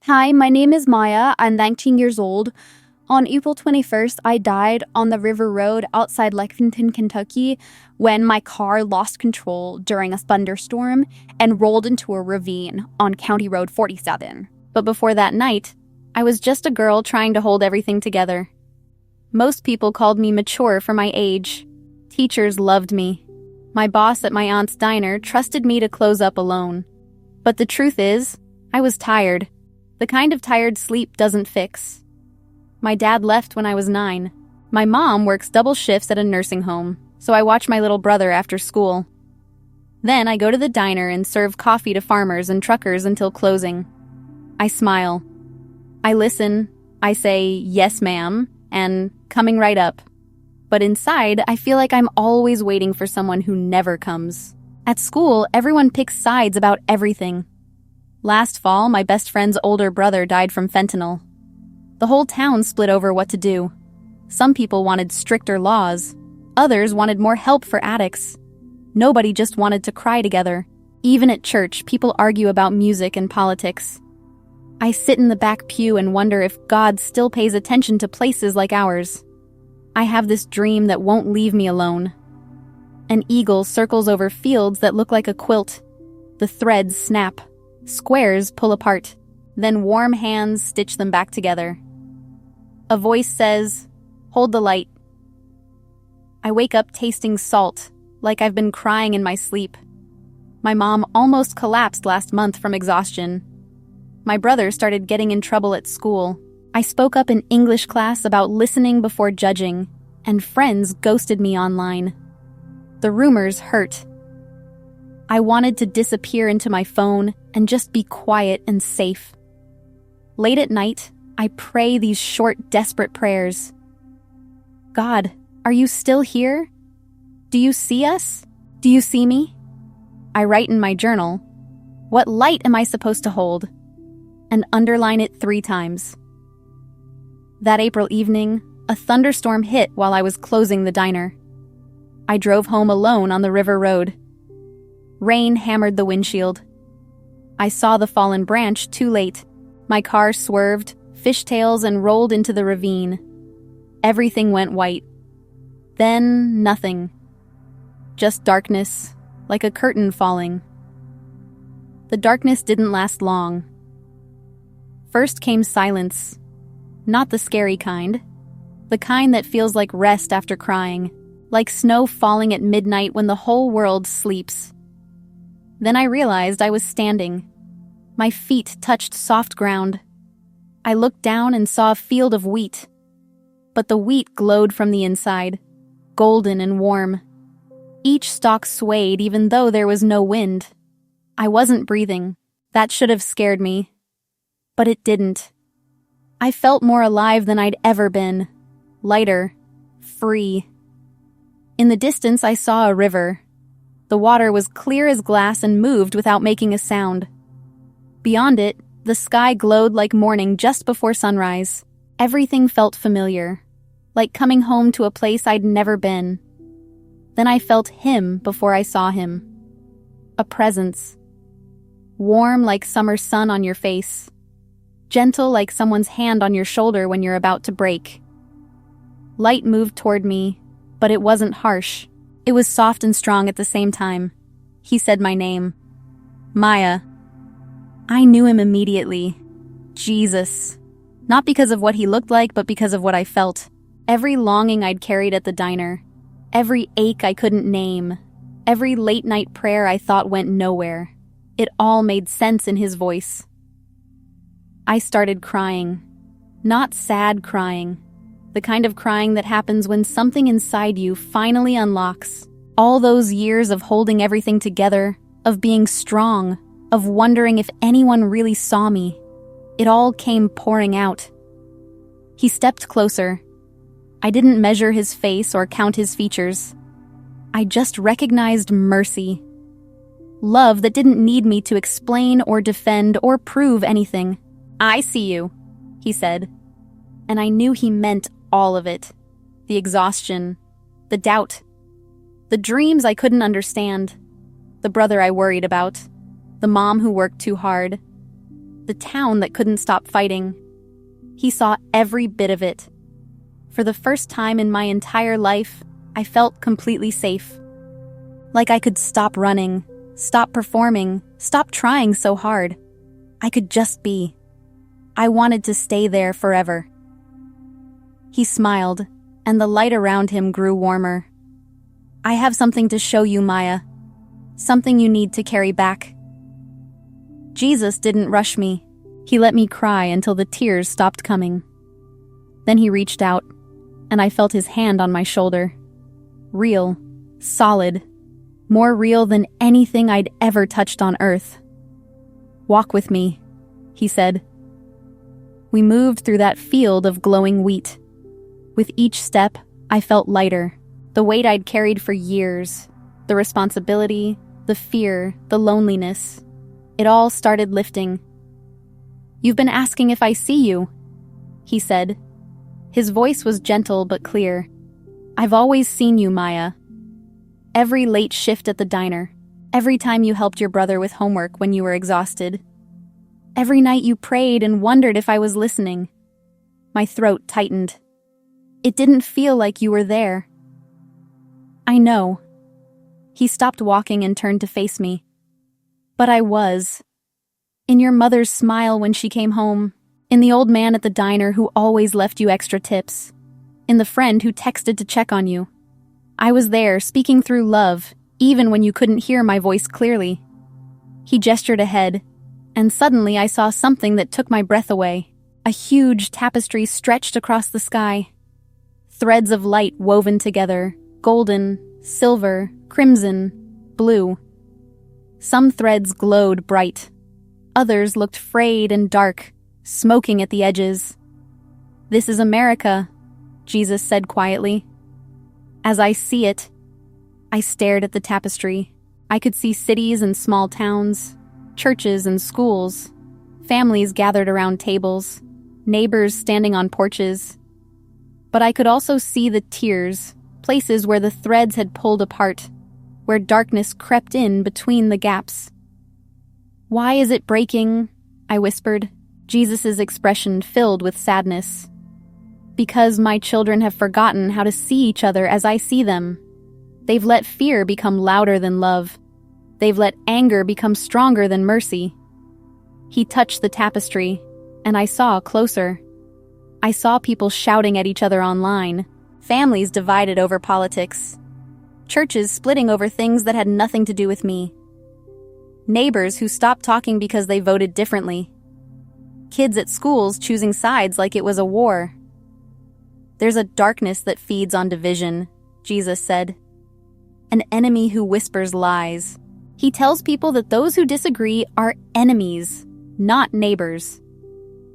Hi, my name is Maya. I'm 19 years old. On April 21st, I died on the River Road outside Lexington, Kentucky, when my car lost control during a thunderstorm and rolled into a ravine on County Road 47. But before that night, I was just a girl trying to hold everything together. Most people called me mature for my age. Teachers loved me. My boss at my aunt's diner trusted me to close up alone. But the truth is, I was tired. The kind of tired sleep doesn't fix. My dad left when I was 9. My mom works double shifts at a nursing home, so I watch my little brother after school. Then I go to the diner and serve coffee to farmers and truckers until closing. I smile. I listen. I say, "Yes, ma'am," and "Coming right up." But inside, I feel like I'm always waiting for someone who never comes. At school, everyone picks sides about everything. Last fall, my best friend's older brother died from fentanyl. The whole town split over what to do. Some people wanted stricter laws. Others wanted more help for addicts. Nobody just wanted to cry together. Even at church, people argue about music and politics. I sit in the back pew and wonder if God still pays attention to places like ours. I have this dream that won't leave me alone. An eagle circles over fields that look like a quilt. The threads snap. Squares pull apart. Then warm hands stitch them back together. A voice says, "Hold the light." I wake up tasting salt, like I've been crying in my sleep. My mom almost collapsed last month from exhaustion. My brother started getting in trouble at school. I spoke up in English class about listening before judging, and friends ghosted me online. The rumors hurt. I wanted to disappear into my phone and just be quiet and safe. Late at night, I pray these short, desperate prayers. God, are you still here? Do you see us? Do you see me? I write in my journal, "What light am I supposed to hold?" and underline it 3 times. That April evening, a thunderstorm hit while I was closing the diner. I drove home alone on the river road. Rain hammered the windshield. I saw the fallen branch too late. My car swerved, fishtails, and rolled into the ravine. Everything went white. Then nothing. Just darkness, like a curtain falling. The darkness didn't last long. First came silence. Not the scary kind. The kind that feels like rest after crying, like snow falling at midnight when the whole world sleeps. Then I realized I was standing. My feet touched soft ground. I looked down and saw a field of wheat. But the wheat glowed from the inside, golden and warm. Each stalk swayed even though there was no wind. I wasn't breathing. That should have scared me. But it didn't. I felt more alive than I'd ever been. Lighter. Free. In the distance, I saw a river. The water was clear as glass and moved without making a sound. Beyond it, the sky glowed like morning just before sunrise. Everything felt familiar, like coming home to a place I'd never been. Then I felt him before I saw him. A presence. Warm like summer sun on your face. Gentle like someone's hand on your shoulder when you're about to break. Light moved toward me, but it wasn't harsh. It was soft and strong at the same time. He said my name. Maya. I knew him immediately. Jesus. Not because of what he looked like, but because of what I felt. Every longing I'd carried at the diner. Every ache I couldn't name. Every late-night prayer I thought went nowhere. It all made sense in his voice. I started crying. Not sad crying. The kind of crying that happens when something inside you finally unlocks. All those years of holding everything together, of being strong, of wondering if anyone really saw me. It all came pouring out. He stepped closer. I didn't measure his face or count his features. I just recognized mercy. Love that didn't need me to explain or defend or prove anything. "I see you," he said. And I knew he meant all of it. The exhaustion, the doubt, the dreams I couldn't understand, the brother I worried about, the mom who worked too hard. the town that couldn't stop fighting. He saw every bit of it. For the first time in my entire life, I felt completely safe. Like I could stop running, stop performing, stop trying so hard. I could just be. I wanted to stay there forever. He smiled, and the light around him grew warmer. I have something to show you, Maya. Something you need to carry back. Jesus didn't rush me. He let me cry until the tears stopped coming. Then he reached out, and I felt his hand on my shoulder. Real, solid, more real than anything I'd ever touched on earth. Walk with me, he said. We moved through that field of glowing wheat. With each step, I felt lighter. The weight I'd carried for years, the responsibility, the fear, the loneliness, it all started lifting. You've been asking if I see you, he said. His voice was gentle but clear. I've always seen you, Maya. Every late shift at the diner, every time you helped your brother with homework when you were exhausted, every night you prayed and wondered if I was listening. My throat tightened. It didn't feel like you were there. I know. He stopped walking and turned to face me. But I was. In your mother's smile when she came home, in the old man at the diner who always left you extra tips, in the friend who texted to check on you. I was there, speaking through love, even when you couldn't hear my voice clearly. He gestured ahead, and suddenly I saw something that took my breath away. A huge tapestry stretched across the sky. Threads of light woven together, golden, silver, crimson, blue. Some threads glowed bright. Others looked frayed and dark, smoking at the edges. This is America, Jesus said quietly. As I see it, I stared at the tapestry. I could see cities and small towns, churches and schools, families gathered around tables, neighbors standing on porches. But I could also see the tears, places where the threads had pulled apart, where darkness crept in between the gaps. Why is it breaking? I whispered, Jesus' expression filled with sadness. Because my children have forgotten how to see each other as I see them. They've let fear become louder than love. They've let anger become stronger than mercy. He touched the tapestry, and I saw closer. I saw people shouting at each other online, families divided over politics, churches splitting over things that had nothing to do with me, neighbors who stopped talking because they voted differently, kids at schools choosing sides like it was a war. There's a darkness that feeds on division, Jesus said. An enemy who whispers lies. He tells people that those who disagree are enemies, not neighbors.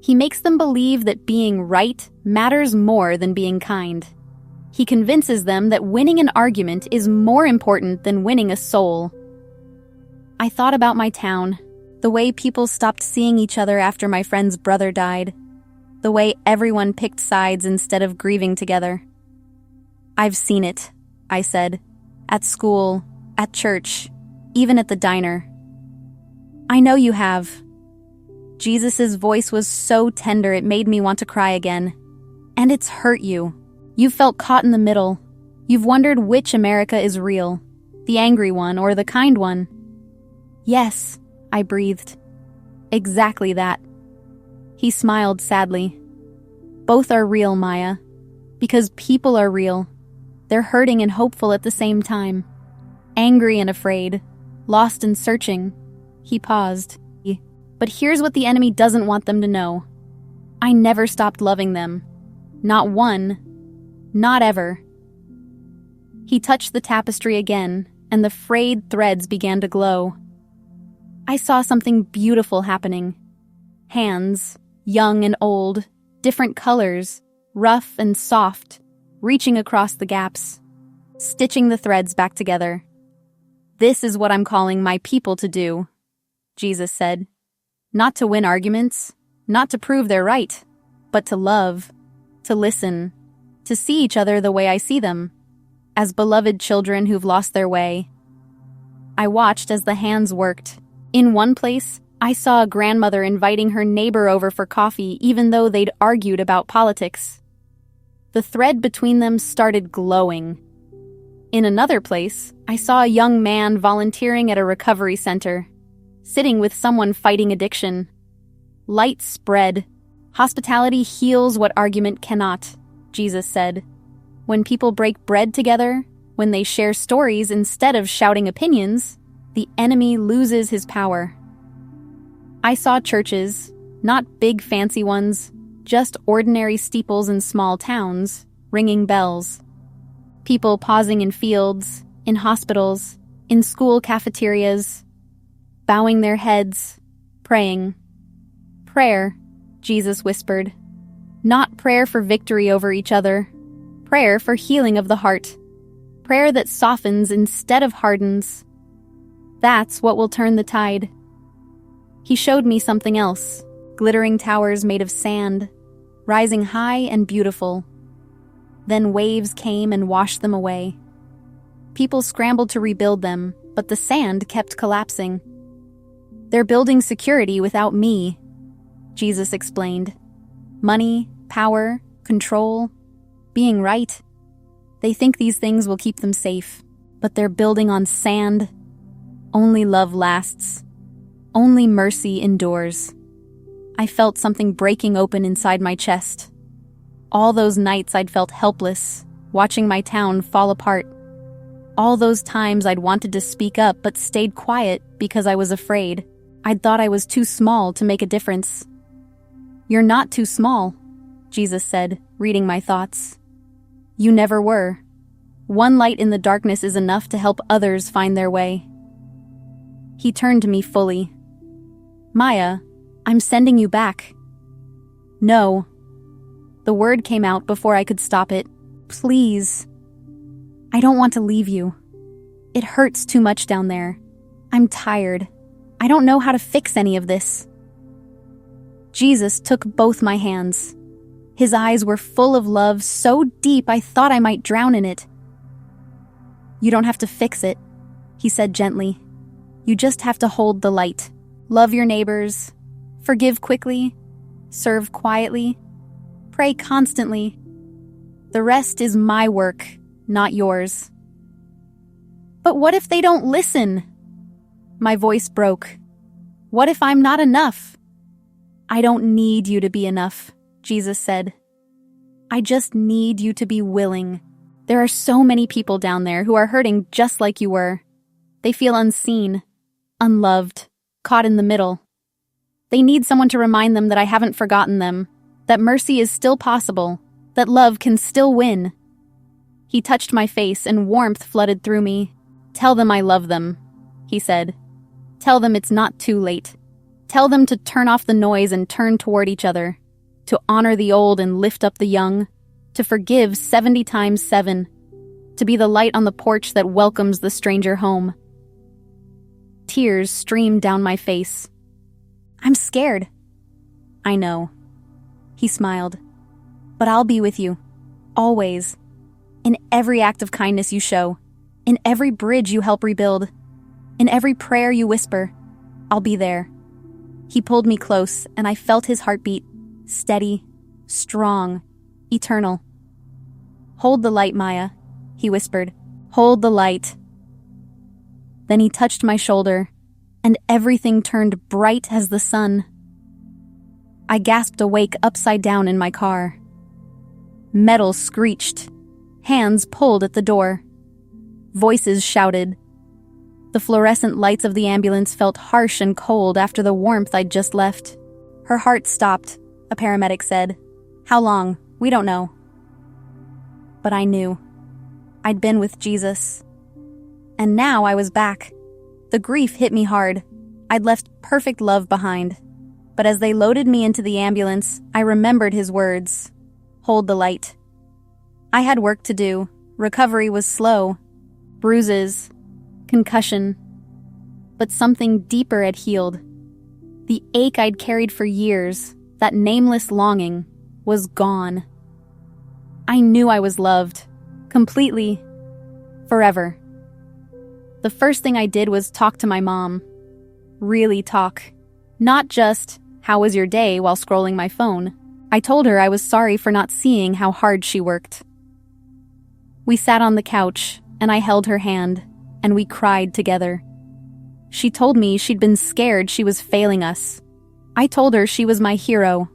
He makes them believe that being right matters more than being kind. He convinces them that winning an argument is more important than winning a soul. I thought about my town, the way people stopped seeing each other after my friend's brother died, the way everyone picked sides instead of grieving together. I've seen it, I said, at school, at church, even at the diner. I know you have. Jesus' voice was so tender it made me want to cry again. And it's hurt you. You've felt caught in the middle. You've wondered which America is real, the angry one or the kind one. Yes, I breathed. Exactly that. He smiled sadly. Both are real, Maya. Because people are real. They're hurting and hopeful at the same time. Angry and afraid. Lost and searching. He paused. But here's what the enemy doesn't want them to know. I never stopped loving them. Not one. Not ever. He touched the tapestry again, and the frayed threads began to glow. I saw something beautiful happening. Hands, young and old, different colors, rough and soft, reaching across the gaps, stitching the threads back together. This is what I'm calling my people to do, Jesus said. Not to win arguments, not to prove they're right, but to love, to listen, to see each other the way I see them, as beloved children who've lost their way. I watched as the hands worked. In one place, I saw a grandmother inviting her neighbor over for coffee even though they'd argued about politics. The thread between them started glowing. In another place, I saw a young man volunteering at a recovery center, sitting with someone fighting addiction. Light spread. Hospitality heals what argument cannot, Jesus said. When people break bread together, when they share stories instead of shouting opinions, the enemy loses his power. I saw churches, not big fancy ones, just ordinary steeples in small towns, ringing bells. People pausing in fields, in hospitals, in school cafeterias, bowing their heads, praying. Prayer, Jesus whispered. Not prayer for victory over each other. Prayer for healing of the heart. Prayer that softens instead of hardens. That's what will turn the tide. He showed me something else, glittering towers made of sand, rising high and beautiful. Then waves came and washed them away. People scrambled to rebuild them, but the sand kept collapsing. They're building security without me, Jesus explained. Money, power, control, being right. They think these things will keep them safe, but they're building on sand. Only love lasts. Only mercy endures. I felt something breaking open inside my chest. All those nights I'd felt helpless, watching my town fall apart. All those times I'd wanted to speak up but stayed quiet because I was afraid. I'd thought I was too small to make a difference. You're not too small, Jesus said, reading my thoughts. You never were. One light in the darkness is enough to help others find their way. He turned to me fully. Maya, I'm sending you back. No. The word came out before I could stop it. Please. I don't want to leave you. It hurts too much down there. I'm tired. I don't know how to fix any of this. Jesus took both my hands. His eyes were full of love so deep I thought I might drown in it. You don't have to fix it, he said gently. You just have to hold the light. Love your neighbors. Forgive quickly. Serve quietly. Pray constantly. The rest is my work, not yours. But what if they don't listen? My voice broke. What if I'm not enough? I don't need you to be enough, Jesus said. I just need you to be willing. There are so many people down there who are hurting just like you were. They feel unseen, unloved, caught in the middle. They need someone to remind them that I haven't forgotten them, that mercy is still possible, that love can still win. He touched my face and warmth flooded through me. Tell them I love them, he said. Tell them it's not too late. Tell them to turn off the noise and turn toward each other, to honor the old and lift up the young, to forgive 70 times 7, to be the light on the porch that welcomes the stranger home. Tears streamed down my face. I'm scared. I know. He smiled. But I'll be with you. Always. In every act of kindness you show. In every bridge you help rebuild. In every prayer you whisper. I'll be there. He pulled me close, and I felt his heartbeat. Steady. Strong. Eternal. Hold the light, Maya, he whispered. Hold the light. Then he touched my shoulder, and everything turned bright as the sun. I gasped awake upside down in my car. Metal screeched. Hands pulled at the door. Voices shouted. The fluorescent lights of the ambulance felt harsh and cold after the warmth I'd just left. Her heart stopped, a paramedic said. How long? We don't know. But I knew. I'd been with Jesus. And now I was back. The grief hit me hard. I'd left perfect love behind. But as they loaded me into the ambulance, I remembered his words. Hold the light. I had work to do. Recovery was slow. Bruises. Concussion. But something deeper had healed. The ache I'd carried for years, that nameless longing, was gone. I knew I was loved. Completely. Forever. The first thing I did was talk to my mom. Really talk. Not just, "How was your day?" while scrolling my phone. I told her I was sorry for not seeing how hard she worked. We sat on the couch, and I held her hand, and we cried together. She told me she'd been scared she was failing us. I told her she was my hero.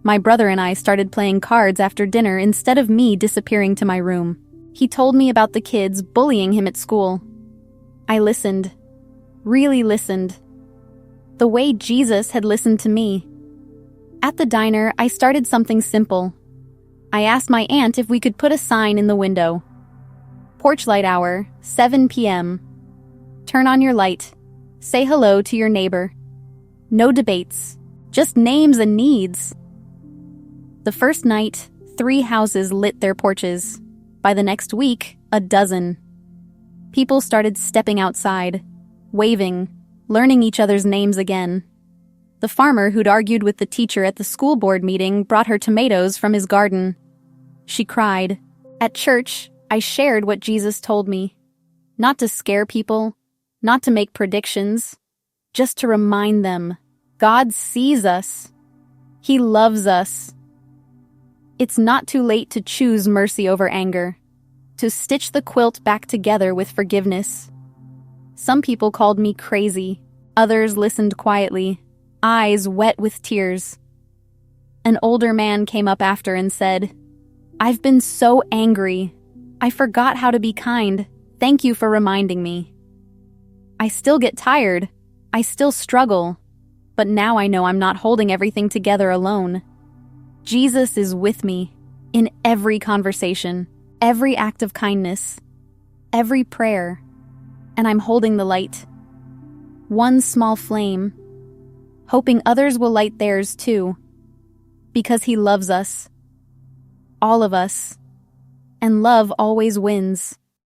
My brother and I started playing cards after dinner instead of me disappearing to my room. He told me about the kids bullying him at school. I listened, really listened, the way Jesus had listened to me. At the diner, I started something simple. I asked my aunt if we could put a sign in the window. Porch light hour, 7 p.m. Turn on your light. Say hello to your neighbor. No debates, just names and needs. The first night, 3 houses lit their porches. By the next week, a dozen. People started stepping outside, waving, learning each other's names again. The farmer who'd argued with the teacher at the school board meeting brought her tomatoes from his garden. She cried. At church, I shared what Jesus told me. Not to scare people, not to make predictions, just to remind them, God sees us. He loves us. It's not too late to choose mercy over anger, to stitch the quilt back together with forgiveness. Some people called me crazy. Others listened quietly, eyes wet with tears. An older man came up after and said, I've been so angry. I forgot how to be kind. Thank you for reminding me. I still get tired. I still struggle. But now I know I'm not holding everything together alone. Jesus is with me in every conversation, every act of kindness, every prayer, and I'm holding the light. One small flame, hoping others will light theirs too, because He loves us, all of us, and love always wins.